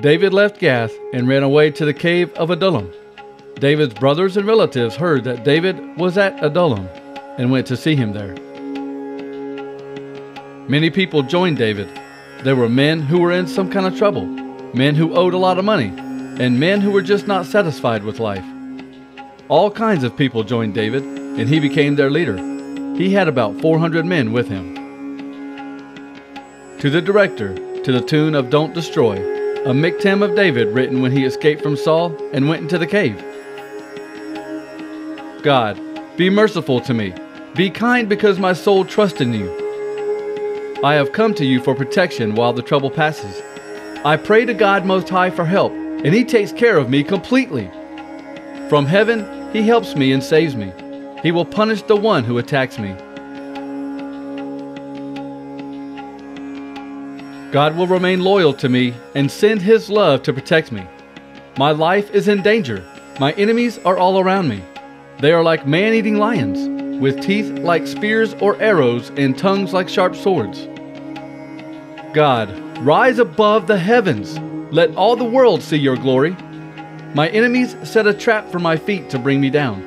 David left Gath and ran away to the cave of Adullam. David's brothers and relatives heard that David was at Adullam and went to see him there. Many people joined David. There were men who were in some kind of trouble, men who owed a lot of money, and men who were just not satisfied with life. All kinds of people joined David, and he became their leader. He had about 400 men with him. To the director, to the tune of Don't Destroy, a miktam of David written when he escaped from Saul and went into the cave. God, be merciful to me. Be kind because my soul trusts in you. I have come to you for protection while the trouble passes. I pray to God Most High for help, and He takes care of me completely. From heaven, He helps me and saves me. He will punish the one who attacks me. God will remain loyal to me and send His love to protect me. My life is in danger. My enemies are all around me. They are like man-eating lions, with teeth like spears or arrows and tongues like sharp swords. God, rise above the heavens. Let all the world see your glory. My enemies set a trap for my feet to bring me down.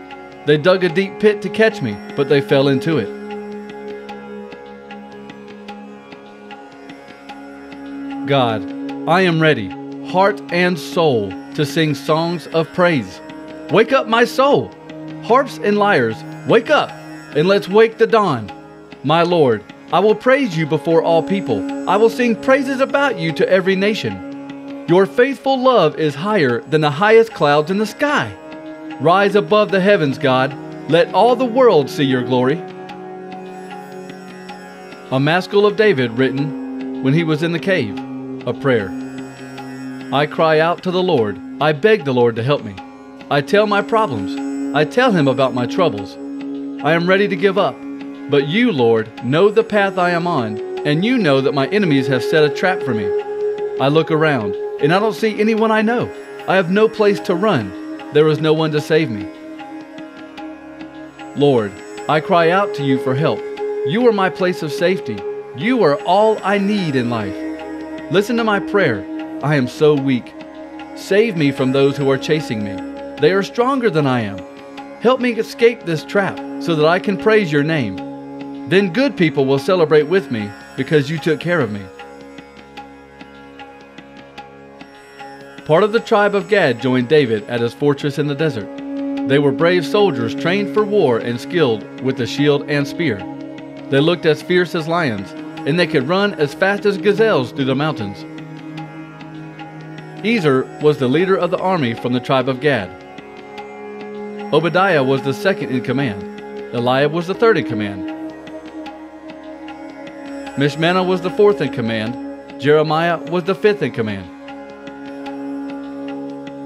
They dug a deep pit to catch me, but they fell into it. God, I am ready, heart and soul, to sing songs of praise. Wake up, my soul! Harps and lyres, wake up, and let's wake the dawn. My Lord, I will praise you before all people. I will sing praises about you to every nation. Your faithful love is higher than the highest clouds in the sky. Rise above the heavens, God. Let all the world see your glory. A maskil of David written when he was in the cave, a prayer. I cry out to the Lord. I beg the Lord to help me. I tell my problems. I tell Him about my troubles. I am ready to give up. But you, Lord, know the path I am on, and you know that my enemies have set a trap for me. I look around, and I don't see anyone I know. I have no place to run. There is no one to save me. Lord, I cry out to you for help. You are my place of safety. You are all I need in life. Listen to my prayer. I am so weak. Save me from those who are chasing me. They are stronger than I am. Help me escape this trap so that I can praise your name. Then good people will celebrate with me because you took care of me. Part of the tribe of Gad joined David at his fortress in the desert. They were brave soldiers trained for war and skilled with the shield and spear. They looked as fierce as lions, and they could run as fast as gazelles through the mountains. Ezer was the leader of the army from the tribe of Gad. Obadiah was the second in command. Eliab was the third in command. Mishmannah was the fourth in command. Jeremiah was the fifth in command.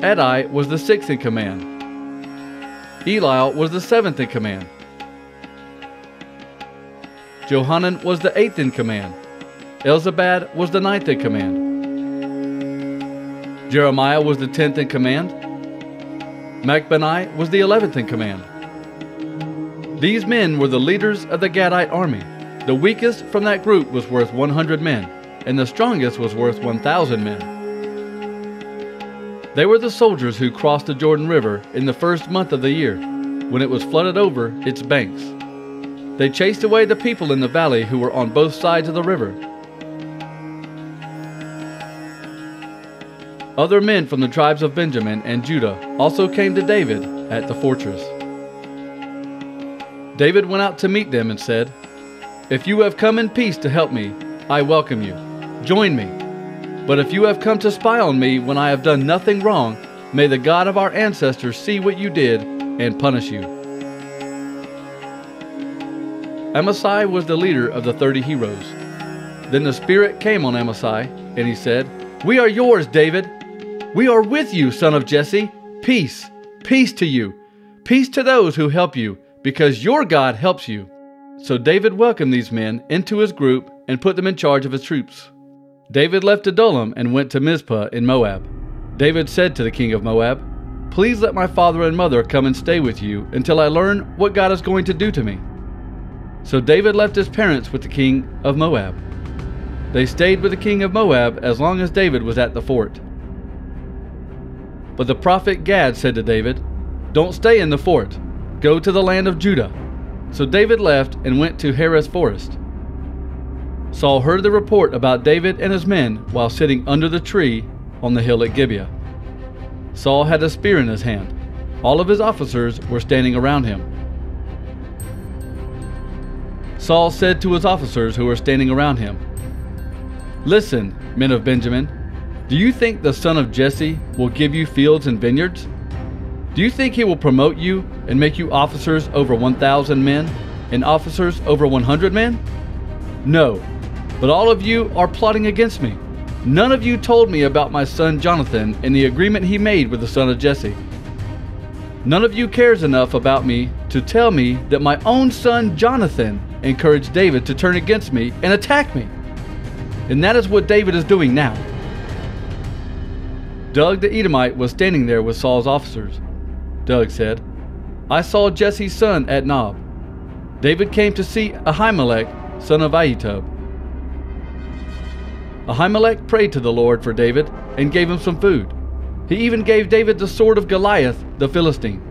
Adai was the sixth in command. Eliel was the seventh in command. Johanan was the eighth in command. Elzabad was the ninth in command. Jeremiah was the 10th in command. Machbani was the 11th in command. These men were the leaders of the Gadite army. The weakest from that group was worth 100 men, and the strongest was worth 1,000 men. They were the soldiers who crossed the Jordan River in the first month of the year, when it was flooded over its banks. They chased away the people in the valley who were on both sides of the river. Other men from the tribes of Benjamin and Judah also came to David at the fortress. David went out to meet them and said, "If you have come in peace to help me, I welcome you. Join me. But if you have come to spy on me when I have done nothing wrong, may the God of our ancestors see what you did and punish you." Amasai was the leader of the 30 heroes. Then the Spirit came on Amasai, and he said, "We are yours, David. We are with you, son of Jesse. Peace, peace to you. Peace to those who help you, because your God helps you." So David welcomed these men into his group and put them in charge of his troops. David left Adullam and went to Mizpah in Moab. David said to the king of Moab, "Please let my father and mother come and stay with you until I learn what God is going to do to me." So David left his parents with the king of Moab. They stayed with the king of Moab as long as David was at the fort. But the prophet Gad said to David, "Don't stay in the fort. Go to the land of Judah." So David left and went to Hereth's forest. Saul heard the report about David and his men while sitting under the tree on the hill at Gibeah. Saul had a spear in his hand. All of his officers were standing around him. Saul said to his officers who were standing around him, "Listen, men of Benjamin, do you think the son of Jesse will give you fields and vineyards? Do you think he will promote you and make you officers over 1,000 men and officers over 100 men? No, but all of you are plotting against me. None of you told me about my son Jonathan and the agreement he made with the son of Jesse. None of you cares enough about me to tell me that my own son Jonathan encouraged David to turn against me and attack me. And that is what David is doing now." Doeg the Edomite was standing there with Saul's officers. Doeg said, "I saw Jesse's son at Nob. David came to see Ahimelech, son of Ahitub." Ahimelech prayed to the Lord for David and gave him some food. He even gave David the sword of Goliath the Philistine.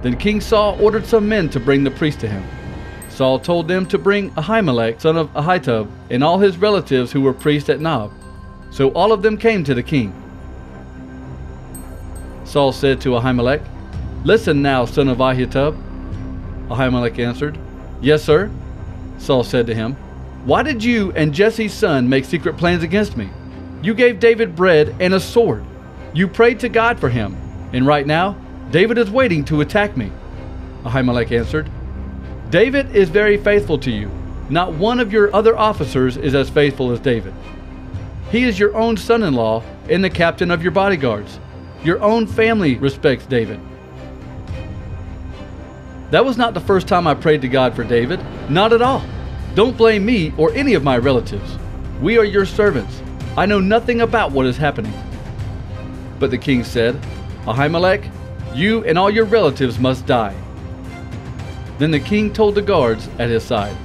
Then King Saul ordered some men to bring the priest to him. Saul told them to bring Ahimelech, son of Ahitub, and all his relatives who were priests at Nob. So all of them came to the king. Saul said to Ahimelech, "Listen now, son of Ahitub." Ahimelech answered, "Yes, sir." Saul said to him, "Why did you and Jesse's son make secret plans against me? You gave David bread and a sword. You prayed to God for him, and right now David is waiting to attack me." Ahimelech answered, "David is very faithful to you. Not one of your other officers is as faithful as David. He is your own son-in-law and the captain of your bodyguards. Your own family respects David." That was not the first time I prayed to God for David. Not at all. Don't blame me or any of my relatives. We are your servants. I know nothing about what is happening. But the king said, "Ahimelech, you and all your relatives must die." Then the king told the guards at his side,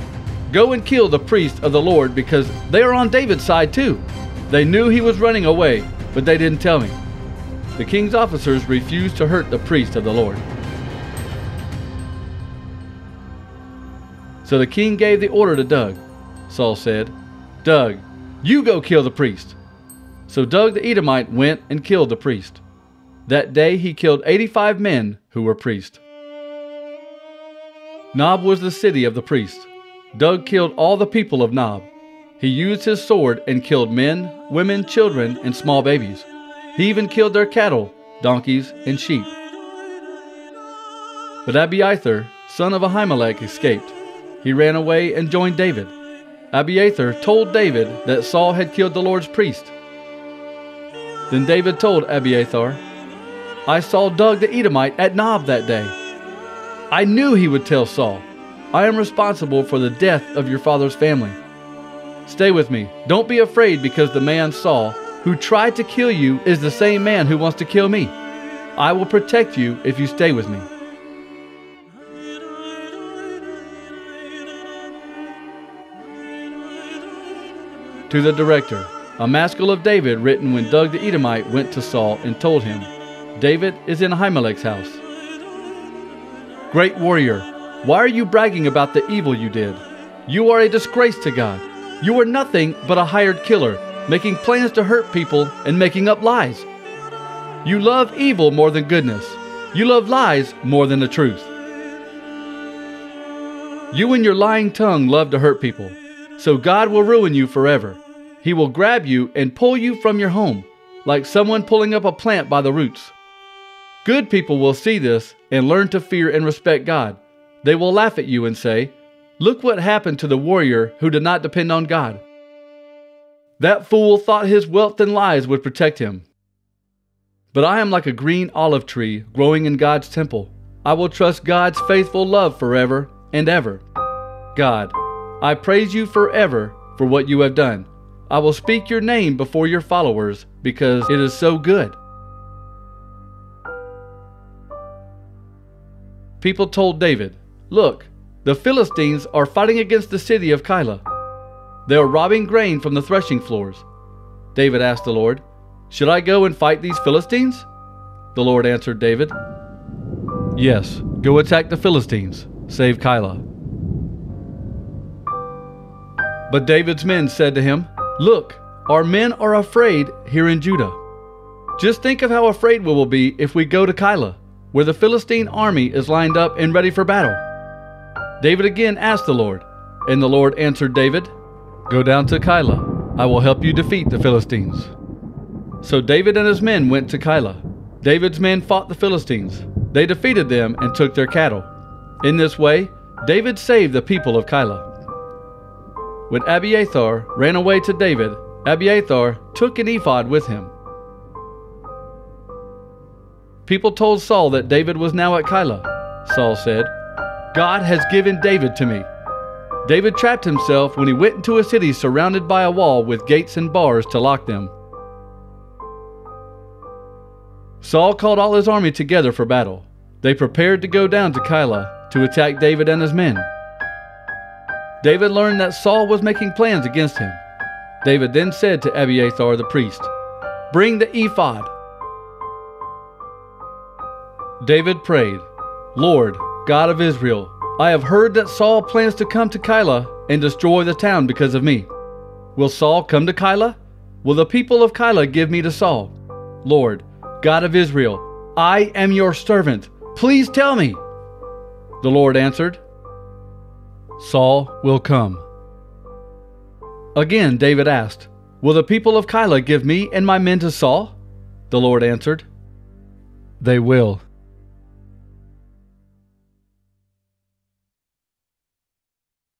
"Go and kill the priests of the Lord because they are on David's side too. They knew he was running away, but they didn't tell me." The king's officers refused to hurt the priest of the Lord. So the king gave the order to Doeg. Saul said, "Doeg, you go kill the priest." So Doeg the Edomite went and killed the priest. That day he killed 85 men who were priests. Nob was the city of the priests. Doeg killed all the people of Nob. He used his sword and killed men, women, children, and small babies. He even killed their cattle, donkeys, and sheep. But Abiathar, son of Ahimelech, escaped. He ran away and joined David. Abiathar told David that Saul had killed the Lord's priest. Then David told Abiathar, "I saw Doeg the Edomite at Nob that day. I knew he would tell Saul, 'I am responsible for the death of your father's family.' Stay with me. Don't be afraid because the man Saul, who tried to kill you, is the same man who wants to kill me. I will protect you if you stay with me." To the director, a maskil of David written when Doeg the Edomite went to Saul and told him, "David is in Ahimelech's house." Great warrior, why are you bragging about the evil you did? You are a disgrace to God. You are nothing but a hired killer, making plans to hurt people and making up lies. You love evil more than goodness. You love lies more than the truth. You and your lying tongue love to hurt people. So God will ruin you forever. He will grab you and pull you from your home, like someone pulling up a plant by the roots. Good people will see this and learn to fear and respect God. They will laugh at you and say, "Look what happened to the warrior who did not depend on God. That fool thought his wealth and lies would protect him. But I am like a green olive tree growing in God's temple. I will trust God's faithful love forever and ever. God, I praise you forever for what you have done. I will speak your name before your followers because it is so good." People told David, "Look, the Philistines are fighting against the city of Keilah. They are robbing grain from the threshing floors." David asked the Lord, "Should I go and fight these Philistines?" the Lord answered David. Yes, go attack the Philistines. Save Keilah. But David's men said to him, Look, our men are afraid here in Judah. Just think of how afraid we will be if we go to Keilah, where the Philistine army is lined up and ready for battle. David again asked the Lord, and the Lord answered David, Go down to Keilah. I will help you defeat the Philistines. So David and his men went to Keilah. David's men fought the Philistines. They defeated them and took their cattle. In this way, David saved the people of Keilah. When Abiathar ran away to David, Abiathar took an ephod with him. People told Saul that David was now at Keilah. Saul said, God has given David to me. David trapped himself when he went into a city surrounded by a wall with gates and bars to lock them. Saul called all his army together for battle. They prepared to go down to Keilah to attack David and his men. David learned that Saul was making plans against him. David then said to Abiathar the priest, Bring the ephod. David prayed, Lord, God of Israel, I have heard that Saul plans to come to Keilah and destroy the town because of me. Will Saul come to Keilah? Will the people of Keilah give me to Saul? Lord, God of Israel, I am your servant. Please tell me. The Lord answered, Saul will come. Again David asked, Will the people of Keilah give me and my men to Saul? The Lord answered, They will.